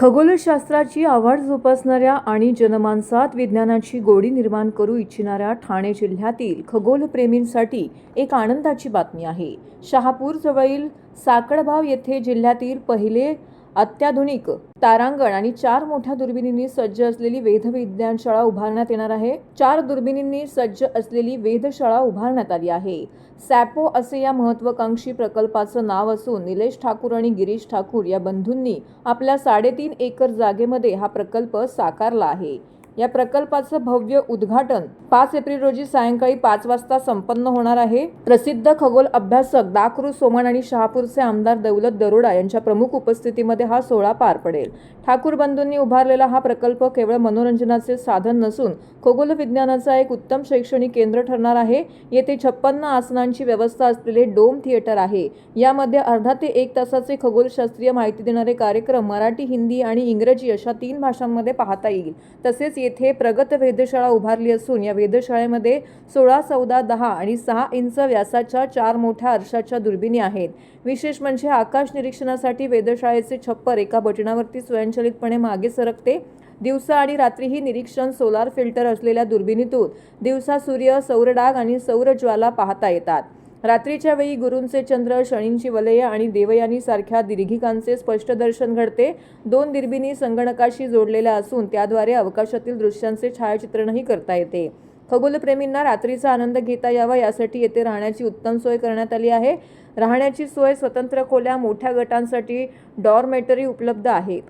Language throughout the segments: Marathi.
खगोलशास्त्राची आवड जोपासणाऱ्या आणि जनमानसात विज्ञानाची गोडी निर्माण करू इच्छिणाऱ्या ठाणे जिल्ह्यातील खगोलप्रेमींसाठी एक आनंदाची बातमी आहे। शहापूर जवळील साकडभाव येथे जिल्ह्यातील पहिले अत्याधुनिक तारांगण आणि 4 मोठ्या दुर्बिणींनी सज्ज असलेली वेधविज्ञानशाळा उभारण्यात येणार आहे। 4 दुर्बिणींनी सज्ज असलेली वेधशाळा उभारण्यात आली आहे। सॅपो असे या महत्त्वाकांक्षी प्रकल्पाचं नाव असून निलेश ठाकूर आणि गिरीश ठाकूर या बंधूंनी आपल्या 3.5 एकर जागेमध्ये हा प्रकल्प साकारला आहे। या प्रकल्पाचं भव्य उद्घाटन 5 एप्रिल रोजी सायंकाळी 5 वाजता संपन्न होणार आहे। प्रसिद्ध खगोल अभ्यासक दाकृ सोमण आणि शहापूरचे आमदार दौलत दरोडा यांच्या प्रमुख उपस्थितीमध्ये हा सोहळा पार पडेल। ठाकूर बंधूंनी उभारलेला हा प्रकल्प केवळ मनोरंजनाचे साधन नसून खगोल विज्ञानाचा एक उत्तम शैक्षणिक केंद्र ठरणार आहे। येथे 56 आसनांची व्यवस्था असलेले डोम थिएटर आहे। यामध्ये अर्धा ते 1 तासाचे खगोलशास्त्रीय माहिती देणारे कार्यक्रम मराठी, हिंदी आणि इंग्रजी अशा 3 भाषांमध्ये पाहता येईल। तसेच येथे प्रगत वेधशाळा उभारली असून या वेधशाळेमध्ये 16, 14, 10 आणि 6 इंच व्यासाच्या 4 मोठ्या आरशाच्या दुर्बिणी आहेत। विशेष म्हणजे आकाश निरीक्षणासाठी वेधशाळेचे छप्पर एका बटणावरती स्वयंचलितपणे मागे सरकते। दिवसा आणि रात्रीही निरीक्षण सोलार फिल्टर असलेल्या दुर्बिणीतून दिवसा सूर्य, सौरडाग आणि सौरज्वाला पाहता येतात। रात्रीच्या वेळी गुरूंचे चंद्र, शनींची वलय आणि देवयानी सारख्या दीर्घिकांचे स्पष्ट दर्शन घडते। 2 दुर्बिणी संगणकाशी जोडलेल्या असून त्याद्वारे अवकाशातील दृश्यांचे छायाचित्रणही करता येते। खगोलप्रेमींना रात्रीचा आनंद घेता यावा यासाठी येथे राहण्याची उत्तम सोय करण्यात आली आहे। राहण्याची सोय, स्वतंत्र खोल्या, मोठ्या गटांसाठी डॉर्मेटरी उपलब्ध आहे।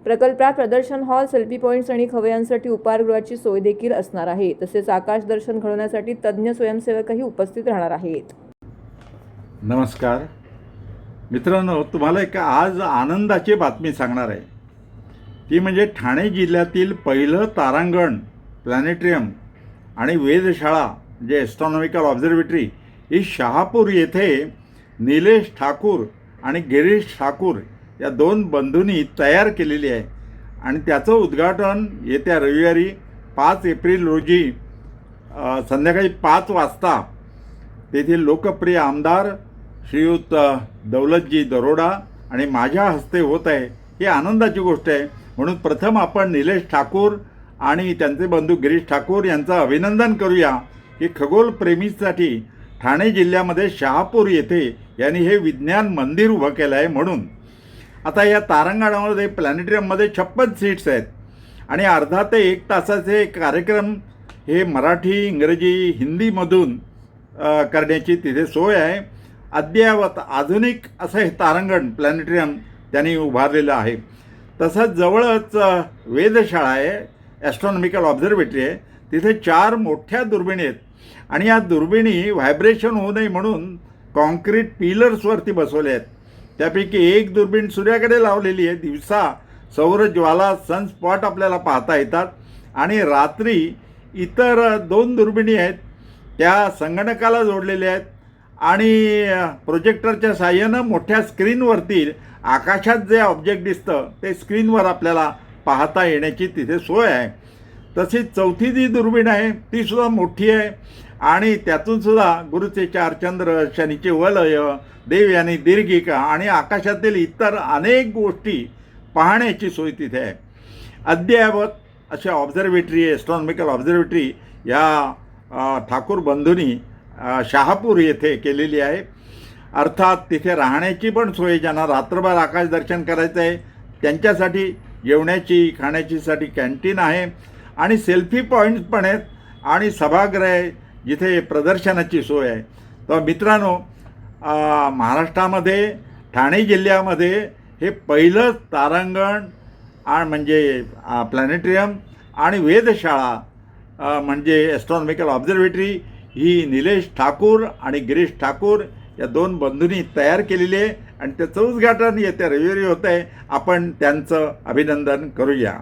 प्रकल्पात प्रदर्शन हॉल, सेल्फी पॉइंट्स आणि खवय्यांसाठी उपाहारगृहाची सोय देखील असणार आहे। तसेच आकाश दर्शन घडवण्यासाठी तज्ज्ञ स्वयंसेवकही उपस्थित राहणार आहेत। नमस्कार मित्रांनो, तुम्हाला एक आज आनंदाची बातमी सांगणार आहे। ती म्हणजे ठाणे जिल्ह्यातील पहिलं तारांगण, प्लॅनेटरियम आणि वेधशाळा जे ॲस्ट्रॉनॉमिकल ऑब्झर्वेटरी ही शहापूर येथे निलेश ठाकूर आणि गिरीश ठाकूर या 2 बंधूंनी तयार केलेली आहे। आणि त्याचं उद्घाटन येत्या रविवारी 5 एप्रिल रोजी संध्याकाळी 5 वाजता तेथील लोकप्रिय आमदार श्रीयुत दौलतजी दरोडा आणि माझ्या हस्ते होत आहे। ही आनंदाची गोष्ट आहे। म्हणून प्रथम आपण निलेश ठाकूर आणि त्यांचे बंधू गिरीश ठाकूर यांचं अभिनंदन करूया की खगोलप्रेमीसाठी ठाणे जिल्ह्यामध्ये शहापूर येथे यांनी हे विज्ञान मंदिर उभं केलं आहे। म्हणून आता या तारांगणामध्ये, प्लॅनेटरियममध्ये 56 सीट्स आहेत आणि अर्धा ते 1 तासाचे कार्यक्रम हे मराठी, इंग्रजी, हिंदीमधून करण्याची तिथे सोय आहे। अद्ययावत आधुनिक असं हे तारांगण, प्लॅनेटरियम त्यांनी उभारलेलं आहे। तसंच जवळच वेधशाळा आहे, ॲस्ट्रॉनॉमिकल ऑब्झर्वेटरी आहे। तिथे 4 मोठ्या दुर्बिणी आहेत आणि या दुर्बिणी व्हायब्रेशन होऊ नये म्हणून कॉन्क्रीट पिलर्सवरती बसवल्या आहेत। त्यापैकी 1 दुर्बीण सूर्याकडे लावलेली आहे। दिवसा सौरज्वाला, सनस्पॉट आपल्याला पाहता येतात आणि रात्री इतर 2 दुर्बिणी आहेत त्या संगणकाला जोडलेल्या आहेत आणि प्रोजेक्टरच्या साहाय्यानं मोठ्या स्क्रीनवरती आकाशात जे ऑब्जेक्ट दिसतं ते स्क्रीनवर आपल्याला पाहता येण्याची तिथे सोय आहे। तशीच 4थी जी दुर्बीण आहे ती सुद्धा मोठी आहे आणि त्यातून सुद्धा गुरुचे 4 चंद्र, शनीचे वलय, देवयानी दीर्घिका आणि आकाशातील इतर अनेक गोष्टी पाहण्याची सोय तिथे आहे। अद्ययावत अशा ऑब्झर्वेटरी, ॲस्ट्रॉनॉमिकल ऑब्झर्वेटरी या ठाकूर बंधूंनी शहापूर येथे केलेली आहे। अर्थात तिथे राहण्याची पण सोय, ज्यांना रात्रभर आकाश दर्शन करायचं आहे त्यांच्यासाठी जेवण्याची, खाण्याचीसाठी कॅन्टीन आहे आणि सेल्फी पॉईंट्स पण आहेत आणि सभागृह आहे जिथे प्रदर्शनाची सोय आहे। तर मित्रांनो, महाराष्ट्रामध्ये ठाणे जिल्ह्यामध्ये हे पहिलं तारांगण म्हणजे प्लॅनेटरियम आणि वेधशाळा म्हणजे ॲस्ट्रॉनॉमिकल ऑब्झर्वेटरी ही निलेश ठाकूर आणि गिरीश ठाकूर या 2 बंधूंनी तयार केलेली आहे आणि त्याचं उद्घाटन येत्या रविवारी होत आहे। आपण त्यांचं अभिनंदन करूया।